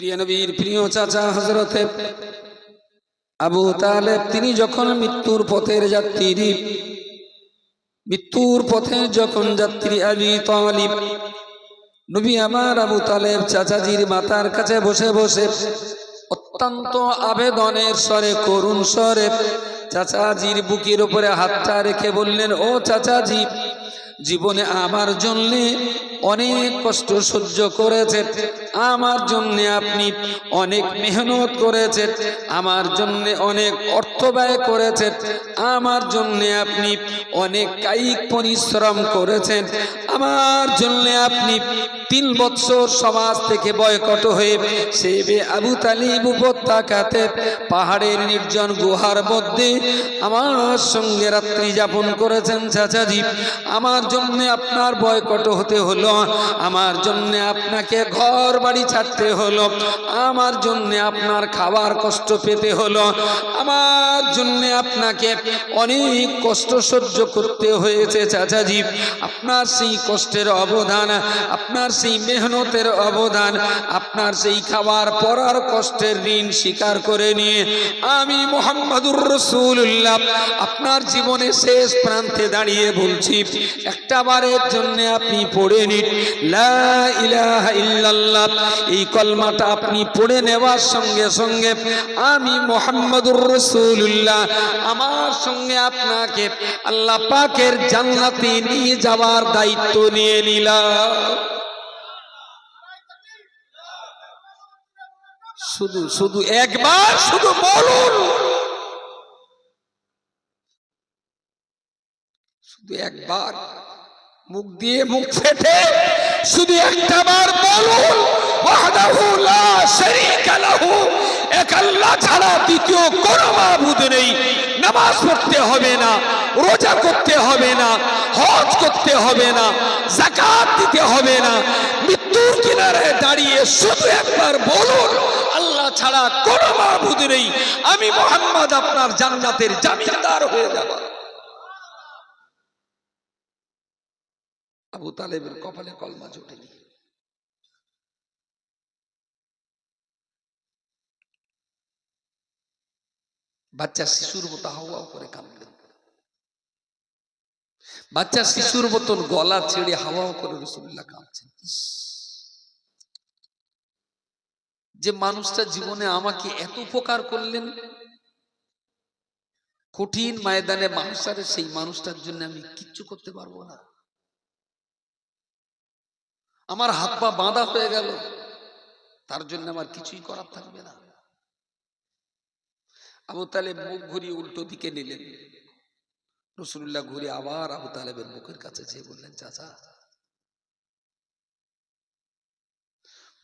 প্রিয় নবীর প্রিয় চাচা হযরতে আবু তালেব তিনি যখন মৃত্যুর পথের যাত্রী, মৃত্যুর পথে যখন যাত্রী আবি তালিব নবী আমার আবু তালেব চাচাজির মাথার কাছে বসে বসে অত্যন্ত আবেদনের স্বরে, করুণ স্বরে চাচাজির বুকের উপরে হাতটা রেখে বললেন, ও চাচাজি, জীবনে আমার জন্য অনেক কষ্ট সহ্য করেছেন, আমার জন্য আপনি অনেক মেহনত করেছেন, আমার জন্য অনেক অর্থ ব্যয় করেছেন, আমার জন্য আপনি অনেক কায়িক পরিশ্রম করেছেন, আমার জন্য আপনি 3 বছর সমাজ থেকে বয়কট হয়ে সেবে আবু তালিব উপত্যকাতে পাহাড়ের নির্জন গুহার মধ্যে আমার সঙ্গে রাত্রি যাপন করেছেন। চাচাজি, আমার জন্য আপনার বয়কট হতে হলো, আমার জন্য আপনাকে ঘর বাড়ি ছাড়তে হলো, আমার জন্য আপনার খাবার কষ্ট পেতে হলো, আমার জন্য আপনাকে অনেক কষ্ট সহ্য করতে হয়েছে। চাচাজি, আপনার সেই কষ্টের অবদান, আপনার সেই মেহনতের অবদান, আপনার সেই খাবার পরার কষ্টের ঋণ স্বীকার করে নিয়ে আমি মুহাম্মাদুর রাসূলুল্লাহ আপনার জীবনে শেষ প্রান্তে দাঁড়িয়ে বলছি, একটা বারের জন্য আপনি পড়ে নিন লা ইলাহা ইল্লাল্লাহ। এই কলমাটা আপনি পড়ে নেওয়ার সঙ্গে সঙ্গে আমি মুহাম্মাদুর রাসূলুল্লাহ আমার সঙ্গে আপনাকে আল্লাহ পাকের জান্নাতে নিয়ে যাওয়ার দায়িত্ব নিয়ে নিলাম। শুধু একবার শুধু বলুন, শুধু একবার মুখ দিয়ে মুখ ফেটে শুধু একটা বার বলুন, ওয়াহদাহু লা শারীকা লাহু, এক আল্লাহ ছাড়া দ্বিতীয় কোনো মাবুদ নেই। নামাজ পড়তে হবে না, রোজা করতে হবে না, হজ করতে হবে না, যাকাত দিতে হবে না, মৃত্যুর কিনারে দাঁড়িয়ে শুধু একবার বলুন, আল্লাহ ছাড়া কোনো মাবুদ নেই, আমি মুহাম্মদ আপনার জান্নাতের জামিনদার হয়ে যাব। আবু তালেবের কপালে কলমা জোটেনি। বাচ্চা শিশুর মতো হাওয়াও করে কাঁদলেন, বাচ্চা শিশুর মতন গলা ছেড়ে হাওয়াও করে রাসূলুল্লাহ কাঁদছেন। যে মানুষটা জীবনে আমাকে এত উপকার করলেন, কঠিন ময়দানে মাহশারে সেই মানুষটার জন্য আমি কিচ্ছু করতে পারবো না, আমার হাত পা বাঁধা হয়ে গেল, তার জন্য আমার কিছুই করার থাকবে না। আবু তালেব মুখ ঘুরিয়ে উল্টো দিকে নিলেন। রাসূলুল্লাহ ঘুরে আবার আবু তালেবের মুখের কাছে যেয়ে বললেন, চাচা,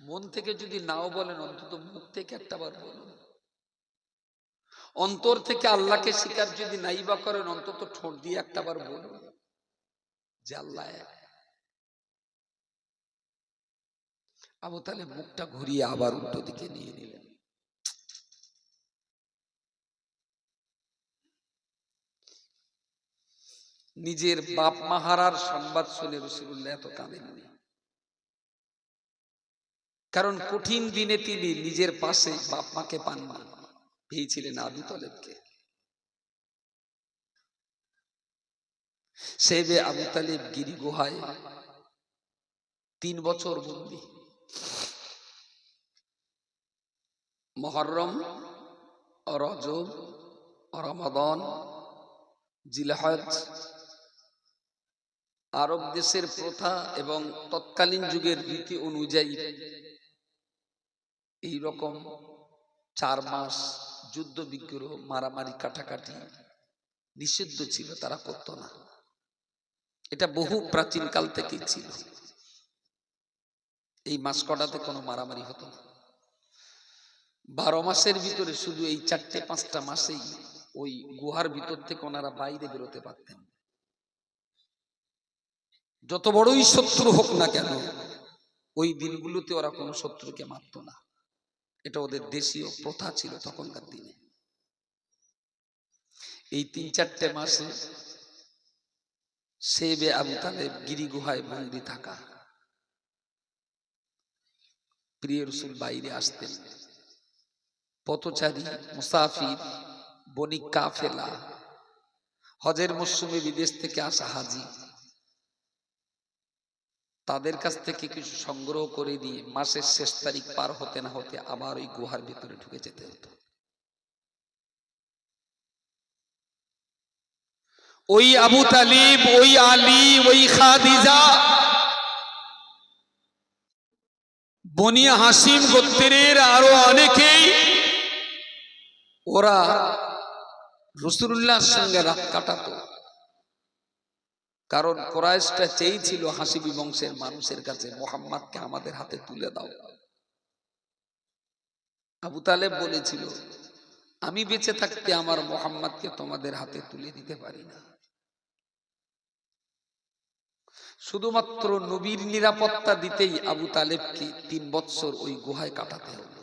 মন থেকে যদি নাও বলেন অন্তত মুখ থেকে একটা বার বলুন, অন্তর থেকে আল্লাহকে স্বীকার যদি নাই বা করেন অন্তত ঠোঁট দিয়ে একটা বার বলুন যে আল্লাহ এক। আবু তালেব মুখটা ঘুরিয়ে আবার উল্টো দিকে নিয়ে নিলেন। নিজের বাপ মা হারার সংবাদ শুনে রাসূলুল্লাহ এত কাঁদেননি, কারণ কঠিন দিনে তিনি নিজের পাশে বাপ মাকে পান না, পেয়েছিলেন আবু তালেবকে। সেবে আবু তালেব গিরি গুহায় 3 বছর বন্দী। মুহররম, রজব, রমাদান, জিলহজ, আরব দেশের প্রথা এবং তৎকালীন যুগের রীতি অনুযায়ী এই রকম 4 মাস যুদ্ধ বিগ্রহ, মারামারি, কাটাকাটি নিষিদ্ধ ছিল, তারা করত না। এটা বহু প্রাচীন কাল থেকেই ছিল। এই মাস কটাতে কোনো মারামারি হতো না। 12 মাসের ভিতরে শুধু এই 4-5টা মাসেই ওই গুহার ভিতর থেকে ওনারা বাইরে বেরোতে পারতেন। যত বড়ই শত্রু হোক না কেন ওই দিনগুলোতে ওরা কোনো শত্রুকে মারত না। এটা ওদের দেশীয় প্রথা ছিল তখনকার দিনে। এই 3-4টে মাসে সেবে আবু তালেব গিরি গুহায় বন্দী থাকা। প্রিয় রাসূল বাইরে আসতেন, পথচারী, মুসাফির, বণিক কাফেলা, হজের মরশুমে বিদেশ থেকে আসা হাজি, তাদের কাছ থেকে কিছু সংগ্রহ করে দিয়ে মাসের শেষ তারিখ পার হতে না হতে আবার ওই গুহার ভিতরে ঢুকে যেতে হতো। ওই আবু তালিব, ওই আলী, ওই খাদিজা, বনি হাসিম গোত্রের আরো অনেকেই ওরা রাসূলুল্লাহর সঙ্গে রাত কাটাতো। কারণ কুরাইশটা চেয়েছিল হাসিবি বংশের মানুষের কাছে, মুহাম্মদকে আমাদের হাতে তুলে দাও। আবু তালেব বলেছিল, আমি বেঁচে থাকতে আমার মুহাম্মদকে তোমাদের হাতে তুলে দিতে পারি না। শুধুমাত্র নবীর নিরাপত্তা দিতেই আবু তালেবকে 3 বছর ওই গুহায় কাটাতে হলো।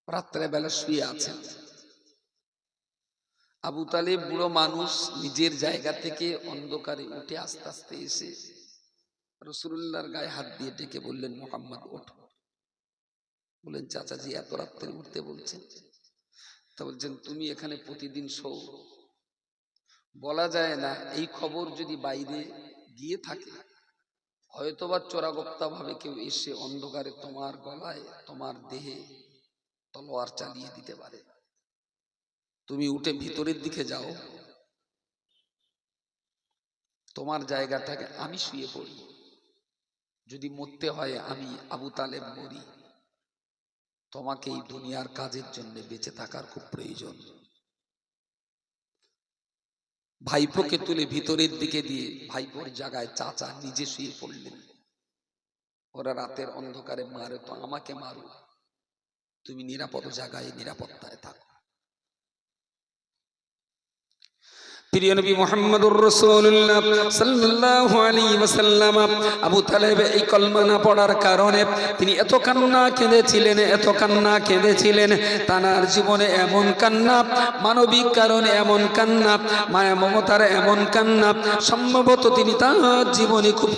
রাত্রে বেলা শুয়ে আছেন আবু তালেব, বুড়ো মানুষ, নিজের জায়গা থেকে অন্ধকারে উঠে আস্তে আস্তে এসে রাসূলুল্লাহর গায়ে হাত দিয়ে ডেকে বললেন, মুহাম্মদ ওঠো। বললেন, চাচাজি এত রাত্রে উঠতে বলছেন? তা বলছেন, তুমি এখানে প্রতিদিন শো, বলা যায় না এই খবর যদি বাইরে গিয়ে থাকে, হয়তোবা চোরাগোপ্তা ভাবে কেউ এসে অন্ধকারে তোমার গলায়, তোমার দেহে তলোয়ার চালিয়ে দিতে পারে। তুমি উঠে ভিতরের দিকে যাও, তোমার জায়গাটাকে আমি শুয়ে পড়ি, যদি মরতে হয় আমি আবু তালেব মরি, তোমাকে এই দুনিয়ার কাজের জন্য বেঁচে থাকার খুব প্রয়োজন। ভাইপোকে তুলে ভিতরের দিকে দিয়ে ভাইপোর জায়গায় চাচা নিজে শুয়ে পড়লেন। ওরা রাতের অন্ধকারে মারে তো আমাকে মারো, তুমি নিরাপদ জায়গায় নিরাপত্তায় থাকো। প্রিয় নবী মুহাম্মদুর রাসূলুল্লাহ সাল্লাল্লাহু আলাইহি ওয়াসাল্লাম আবু তালেব এই কলমা না পড়ার কারণে তিনি এত কান্না কেঁদেছিলেন, এত কান্না কেঁদেছিলেন। তার জীবনে এমন কান্না, মানবিক কারণে এমন কান্না, মায়া মমতার এমন কান্না, সম্ভবত তিনি তার জীবনে খুব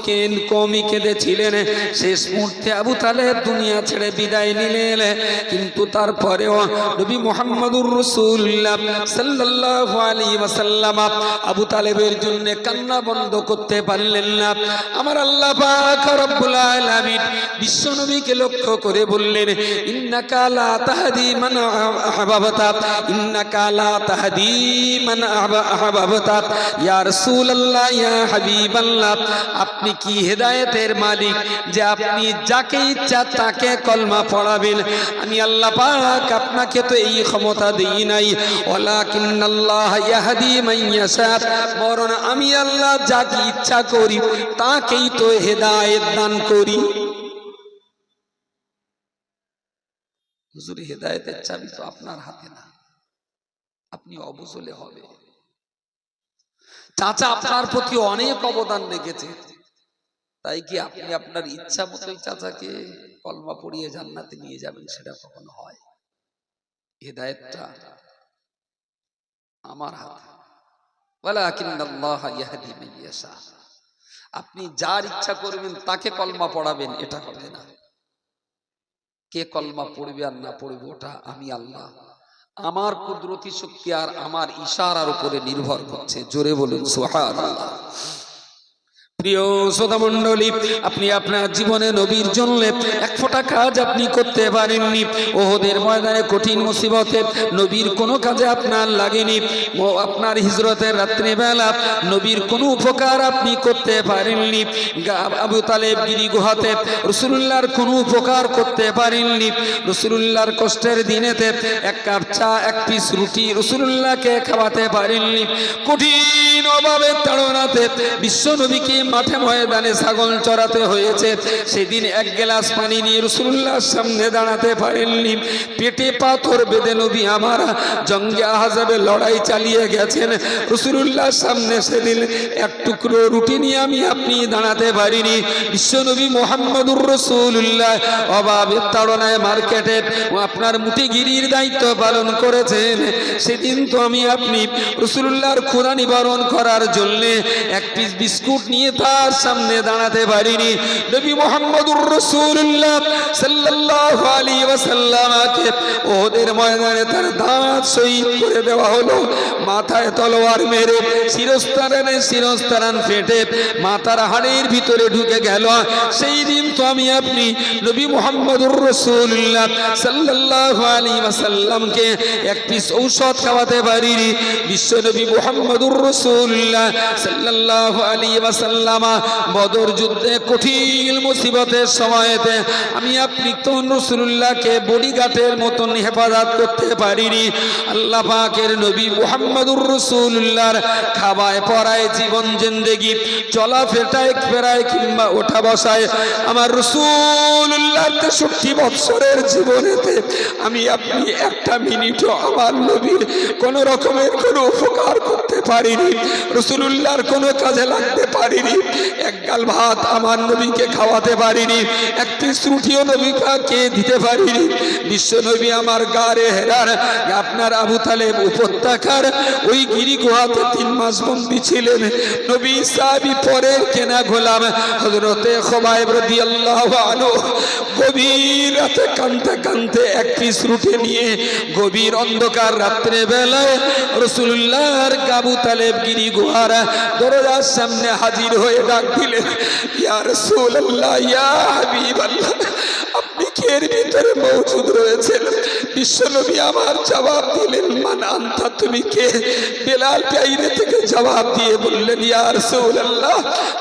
কমই কেঁদেছিলেন। শেষ মুহূর্তে আবু তালেব দুনিয়া ছেড়ে বিদায় নিলেন, কিন্তু তারপরেও নবী মুহাম্মদুর রাসূলুল্লাহ সাল্লাল্লাহু আলাইহি ওয়াসাল্লাম আবু তালেবের জন্য কান্না বন্ধ করতে পারলেন না। আমার আল্লাহ পাক রব্বুল আলামিন বিশ্ব নবীকে লক্ষ্য করে বললেন, ইন্নাকা লা তাহদি মান আহবাবতা, ইন্নাকা লা তাহদি মান আহবাবতা, ইয়া রাসূলুল্লাহ, ইয়া হাবিবাল্লাহ, আপনি কি হেদায়েতের মালিক যে আপনি যাকে ইচ্ছা তাকে কলমা পড়াবেন? আমি আল্লাহ পাক আপনাকে তো এই ক্ষমতা দেই নাই। ওয়ালাকিন্নাল্লাহ ইয়াহদি মান ইয়াশা, বরং আমি আল্লাহ যাকে ইচ্ছা করি তাকেই তো হেদায়েত দান করি। হুজুর, হেদায়েতের চাবি তো আপনার হাতে না, আপনি অবুঝলে হবে। চাচা আপনার প্রতি অনেক অবদান রেখেছে, তাই কি আপনি আপনার ইচ্ছা মতোই চাচাকে কলমা পড়িয়ে জান্নাতে নিয়ে যাবেন? সেটা কখনো হয়? হেদায়েতটা আমার হাতে। ওয়ালাকিন্নাল্লাহ ইয়াহদি মান ইয়াশা, আপনি যার ইচ্ছা করবেন তাকে কলমা পড়াবেন, এটা হবে না। কে কলমা পড়বে আর না পড়বে ওটা আমি আল্লাহ, আমার কুদরতি শক্তি আর আমার ইশারার উপরে নির্ভর করছে। জোরে বলুন সুবহানাল্লাহ। প্রিয় শ্রোতা মণ্ডলী, আপনি আপনার জীবনে নবীর জন্য এক ফোঁটা কাজ আপনি করতে পারেননি। ওহদের ময়দানে কঠিন মুসিবতে নবীর কোনো কাজে আপনার লাগেনি। ও আপনার হিজরতের রাত্রিবেলা নবীর কোনো উপকার আপনি করতে পারেননি। আবু তালেব গিরি গুহাতে রাসূলুল্লাহর কোনো উপকার করতে পারেননি। রাসূলুল্লাহর কষ্টের দিনেতে এক কাপ চা, এক পিস রুটি রাসূলুল্লাহকে খাওয়াতে পারেননি। কঠিন অভাবের তাড়নাতে বিশ্ব নবীকে মাঠে ময়দানে ছাগল চড়াতে হয়েছে। সেদিন এক গ্লাস পানি নিয়ে রাসূলুল্লাহর সামনে দাঁড়াতে পারেননি। পেটে পাথর বেঁধে নবী আমার জঙ্গে আহজাবে লড়াই চালিয়ে গেছেন। রাসূলুল্লাহর সামনে সেদিন এক টুকরো রুটি নিয়ে আমি আপনি দাঁড়াতে পারিনি। বিশ্বনবী মুহাম্মদুর রাসূলুল্লাহ অভাবের তাড়নায় মার্কেটে আপনার মুঠিগিরির দায়িত্ব পালন করেছেন। সেদিন তো আমি আপনি রাসূলুল্লাহর ক্ষুধা নিবারণ করার জন্য এক পিস বিস্কুট নিয়ে তার সামনে দাঁড়াতে পারিনি। নবী মুহাম্মদুর রাসূলুল্লাহ সাল্লাল্লাহু আলাইহি ওয়াসাল্লামকে ওদের ময়দানে তার দাঁত শহীদ করে দেওয়া হলো। মাথায় তলোয়ার মেরে শিরস্তারান ফেটে মাথার হাড়ের ভিতরে ঢুকে গেল। সেই দিন তো আমি আপনি নবী মুহাম্মদুর রাসূলুল্লাহ সাল্লাল্লাহু আলাইহি ওয়াসাল্লামকে এক পিস ঔষধ খাওয়াতে পারিনি। বিশ্ব নবী মুহাম্মদুর রাসূলুল্লাহ সাল্লাল্লাহু আলাইহি ওয়াসাল্লাম বদর যুদ্ধে কঠিন মুসিবতের সময়তে আমি আপনি তো রাসূলুল্লাহকে বডিগার্ডের মতন হেফাজত করতে পারিনি। আল্লাহ পাকের নবী মুহাম্মদুর রাসূলুল্লাহর খাওয়ায় পড়ায় জীবন জিন্দেগি চলা ফেরায় কিংবা ওঠা বসায় আমার রাসূলুল্লাহর 63 বছরের জীবনেতে আমি আপনি একটা মিনিটও আমার নবীর কোন রকমের কোনো উপকার করতে পারিনি। রাসূলুল্লাহর কোনো কাজে লাগতে পারিনি। এক গাল ভাত আমার নবীকে খাওয়াতে পারিনি। এক পিস রুটিও নবীকে দিতে পারিনি। বিশ্ব নবী আমার গারে হেরার আপনার আবু তালেব উপত্যকার ওই গিরি গুহাতে 3 মাস বন্দী ছিলেন। নবী সাহাবী পরের কেনা গোলাম হযরতে খুবাইব রাদিয়াল্লাহু আনহু গভীর রাতে কাঁদতে এক পিস রুটি নিয়ে গভীর অন্ধকার রাত্রে বেলায় রাসূলুল্লাহর আবু তালেব গিরি গুহার দরজার সামনে হাজির হয়ে ডাক দিলেন, ইয়া রাসূলুল্লাহ, ইয়া হাবিবাল্লাহ, আপনি কি এর ভিতরে মওজুদ রয়েছেন? বিশ্বনবী আমার জবাব দিলেন, মান আনতা, তুমি কে? বেলাল বাইরে থেকে জবাব দিয়ে বললেন, ইয়া রাসূলুল্লাহ,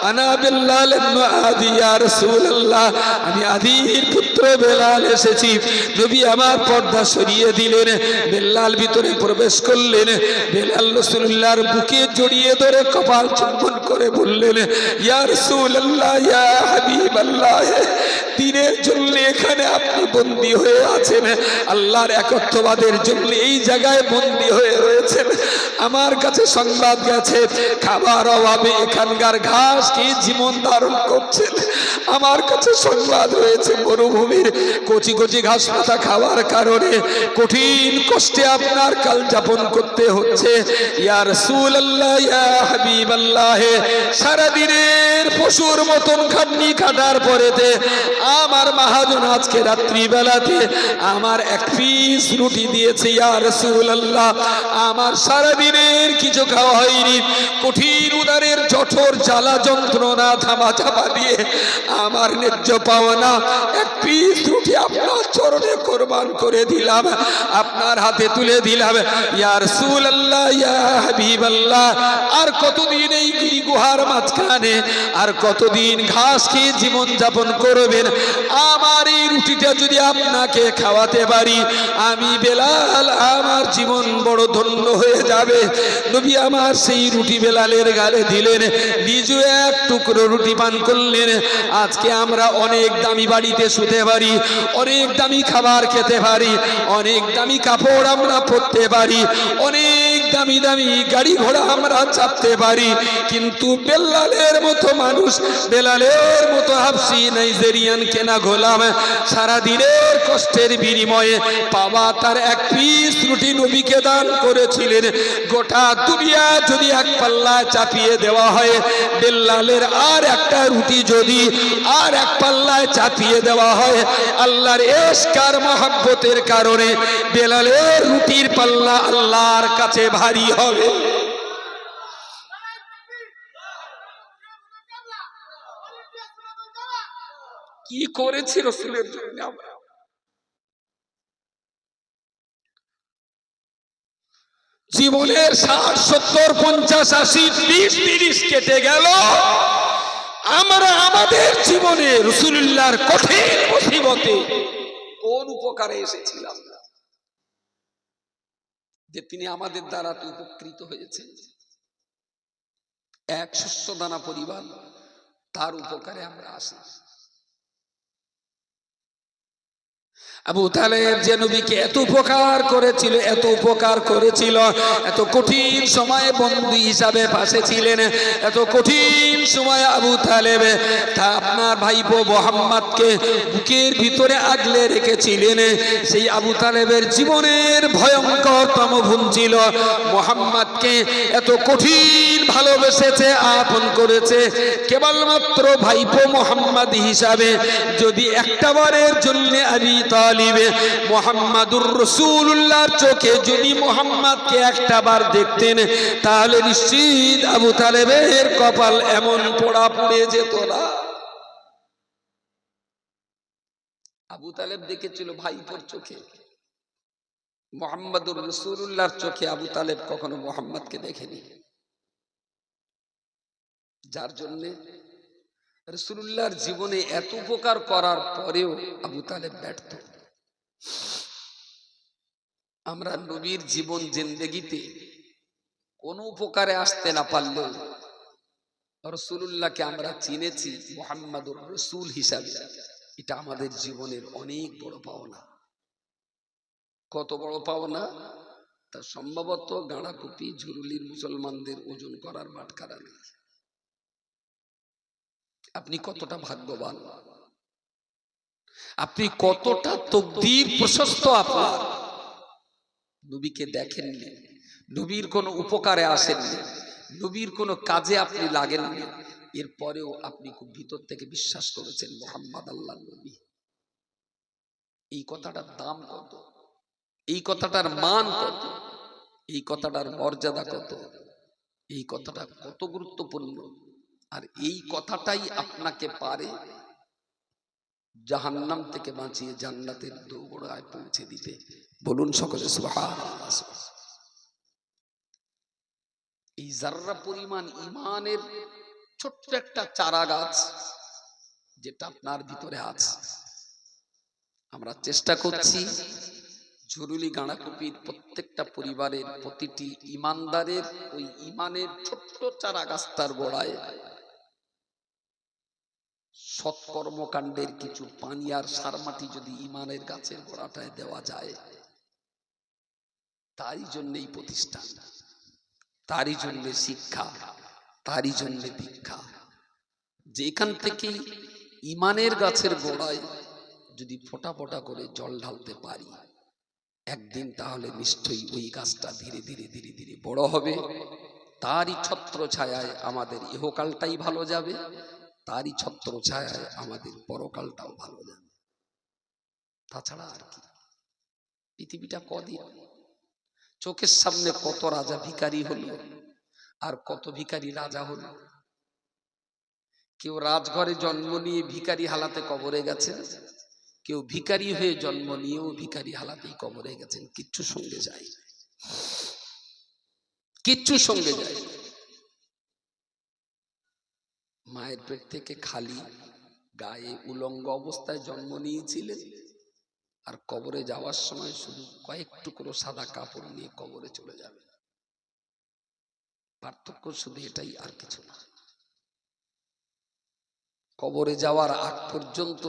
আনা বিল্লাল ইবনে আদি, ইয়া রাসূলুল্লাহ, আমি আদির পুত্র বেলাল এসেছি। নবী আমার পর্দা সরিয়ে দিলেন। বেলাল ভিতরে প্রবেশ করলেন। বেলাল রাসূলুল্লাহর বুকে জড়িয়ে ধরে কপাল চুম্বন করে বললেন, ইয়া রাসূলুল্লাহ, ইয়া হাবিবাল্লাহ, দিনের জন্য এখানে আপনি বন্দী হয়ে আছেন, আল্লাহর একত্ববাদের জন্য এই জায়গায় বন্দী হয়ে রয়েছেন। আমার কাছে সংবাদ গেছে খাবার অভাবে এখানকার ঘাস কি জীবন ধারণ করছেন। আমার কাছে সংবাদ রয়েছে মরুভূমির কচি কচি ঘাস পাতা খাওয়ার কারণে কঠিন কষ্টে আপনার কাল যাপন করতে হচ্ছে। ইয়া রাসূলুল্লাহ, ইয়া হাবিবাল্লাহ, সারা দিনের পশুর মতন খাটনি খাটার পরেতে আমার মহাজন আজকে রাত্রি বেলাতে আমার এক পিস রুটি দিয়েছে। ইয়া রাসূলুল্লাহ, আমার সারা দিনের কিছু খাওয়া হয়নি। কঠিন উদারের জঠর জ্বালা যন্ত্রণা থামা চাপা দিয়ে আমার ন্যায্য পাওনা এক পিস রুটি আপনার চরণে কোরবান করে দিলাম, আপনার হাতে তুলে দিলাম। ইয়া রাসূলুল্লাহ, ইয়া হাবিবাল্লাহ, আর কতদিন এই গিরি গুহার মাঝখানে আর কতদিন ঘাস খেয়ে জীবন যাপন করবেন? আমার এই রুটিটা যদি আপনাকে খাওয়াতে পারি আমি বেলাল, আমার জীবন বড় ধন্য হয়ে যাবে। নবী আমার সেই রুটি বেলালের গালে দিলেন, নিজে এক টুকরো রুটি পান করলেন। আজকে আমরা অনেক দামি বাড়িতে শুতে পারি, অনেক দামি খাবার খেতে পারি, অনেক দামি কাপড় আমরা পরতে পারি, অনেক দামি দামি গাড়ি ঘোড়া আমরা চাপতে পারি, কিন্তু বেলালের মতো মানুষ, বেলালের মতো হাবশি নাইজেরিয়ান কেনা গোলাম সারা দিনের কষ্টের বিনিময়ে পাওয়া তার এক পিস রুটি নবীকে দান করেছিলেন। গোটা দুনিয়া যদি এক পাল্লায় চাপিয়ে দেওয়া হয়, বেলালের আর একটা রুটি যদি আর এক পাল্লায় চাপিয়ে দেওয়া হয়, আল্লাহর ইশক আর মহব্বতের কারণে বেলালের রুটির পাল্লা আল্লাহর কাছে ভারী হবে। কি করেছি রাসূলের জন্য আমরা? জীবনের 60, 70, 50, 80, 20, 30 কেটে গেল, আমরা আমাদের জীবনে রাসূলুল্লাহর কঠিন মুসিবতে কোন উপকারে এসেছিলাম যে তিনি আমাদের দ্বারা উপকৃত হয়েছেন? এক শস্য দানা পরিবার, তার উপকারে আমরা আসি। আবু তালেব যে নবীকে এত উপকার করেছিল, এত উপকার করেছিল, এত কঠিন সময়ে বন্ধু হিসাবে পাশে ছিলেন, এত কঠিন সময়ে আবু তালেব তা আপনার ভাইপো মুহাম্মদকে বুকের ভিতরে আগলে রেখেছিলেন। সেই আবু তালেবের জীবনের ভয়ঙ্করতম ভুল ছিল মুহাম্মদকে এত কঠিন ভালোবেসেছে, আপন করেছে কেবলমাত্র ভাইপো মুহাম্মদ হিসাবে। যদি একটা বারের জন্য আবু তালিবে মুহাম্মাদুর রাসূলুল্লাহর চোখে যদি মুহাম্মদকে একটা বার দেখতেন, তাহলে নিশ্চিত আবু তালেবের কপাল এমন পোড়া পুড়ে যেত না। আবু তালেব দেখেছিল ভাইপোর চোখে, মুহাম্মাদুর রাসূলুল্লাহর চোখে আবু তালেব কখনো মুহাম্মদকে দেখেনি। যার জন্যে রাসূলুল্লাহর জীবনে এত উপকার করার পরেও আবু তালেব ব্যর্থ। আমরা নবীর জীবন জিন্দেগিতে কোন উপকারে আসতে না পারলেও রাসূলুল্লাহকে আমরা চিনেছি মুহাম্মাদুর রাসূল হিসাবে, এটা আমাদের জীবনের অনেক বড় পাওনা। কত বড় পাওনা তা সম্ভবত গাঁড়াকুপি ঝুরুলির মুসলমানদের ওজন করার বাটখারা নেই। আপনি কতটা ভাগ্যবান, আপনি কতটা তকদীর প্রশস্ত আপনার। নবীকে দেখেননি, নবীর কোনো উপকারে আসেননি, নবীর কোনো কাজে আপনি লাগেননি, এরপরেও আপনি খুব ভিতর থেকে বিশ্বাস করেছেন মুহাম্মদ আল্লাহর নবী। এই কথাটার দাম কত, এই কথাটার মান কত, এই কথাটার মর্যাদা কত, এই কথাটা কত গুরুত্বপূর্ণ। আর এই কথাটাই আপনাকে পারে জাহান্নাম থেকে বাঁচিয়ে জান্নাতের দোরগোড়ায় পৌঁছে দিতে। বলুন সকলে সুবহানাল্লাহ। এই জাররা পরিমাণ ঈমানের ছোট্ট একটা চারা গাছ যেটা আপনার ভিতরে আছে, আমরা চেষ্টা করছি ঝুরুলি গাঁড়াকুপির প্রত্যেকটা পরিবারের প্রতিটি ঈমানদারের ওই ঈমানের ছোট্ট চারা গাছটার গোড়ায় সৎকর্মকাণ্ডের কিছু পানি আর সার মাটি যদি ঈমানের গাছের গোড়াটায় দেওয়া যায়, তারই জন্য এই প্রতিষ্ঠান, তারই জন্য শিক্ষা, তারই জন্য দীক্ষা। যেখান থেকে ঈমানের গাছের গোড়ায় যদি ফোঁটা ফোঁটা করে জল ঢালতে পারি একদিন, তাহলে নিশ্চয়ই ওই গাছটা ধীরে ধীরে ধীরে ধীরে বড় হবে। তারই ছত্র ছায়ায় আমাদের ইহকালটাই ভালো যাবে, তারই ছত্র ছায়ায় আমাদের পরকালটাও ভালো যাবে। তাছাড়া আর কি। পৃথিবীটা কদিন, চোখের সামনে কত রাজা ভিখারি হলো আর কত ভিখারি রাজা হলো। কেউ রাজঘরে জন্ম নিয়ে ভিখারি হালাতে কবরে গেছেন, কেউ ভিখারি হয়ে জন্ম নিয়েও ভিখারি হালাতেই কবরে গেছেন। কিচ্ছু সঙ্গে যায়, কিচ্ছু সঙ্গে যায়। মায়ের পেট থেকে খালি গায়ে উলঙ্গ অবস্থায় জন্ম নিয়েছিলেন, আর কবরে যাওয়ার সময় শুধু কয়েক টুকরো সাদা কাপড় নিয়ে কবরে চলে যাবে। পার্থক্য শুধু এটাই, আর কিছু না। কবরে যাওয়ার আগ পর্যন্ত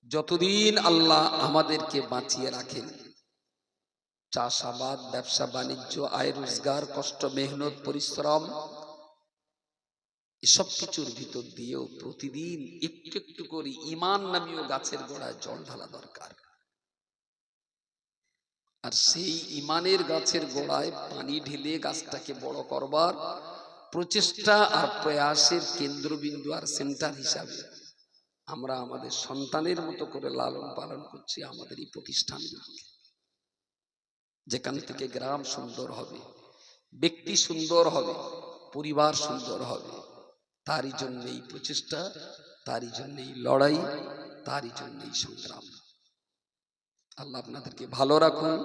যতদিন আল্লাহ আমাদেরকে বাঁচিয়ে রাখেন, চাষাবাদ, ব্যবসা বাণিজ্য, আয় রোজগার, কষ্ট মেহনত, পরিশ্রম, এসব কিছুর ভিতর দিয়েও প্রতিদিন একটু একটু করে ঈমান নামীয় গাছের গোড়ায় জল ঢালা দরকার। আর সেই ঈমানের গাছের গোড়ায় পানি ঢেলে গাছটাকে বড় করবার প্রচেষ্টা আর প্রয়াসের কেন্দ্রবিন্দু আর সেন্টার হিসাবে আমরা আমাদের সন্তানের মতো করে লালন পালন করছি আমাদের এই প্রতিষ্ঠানগুলোকে। যেখান থেকে গ্রাম সুন্দর হবে, ব্যক্তি সুন্দর হবে, পরিবার সুন্দর হবে, তারই জন্য এই প্রচেষ্টা, তারই জন্য এই লড়াই, তারই জন্য এই সংগ্রাম। আল্লাহ আপনাদেরকে ভালো রাখুন।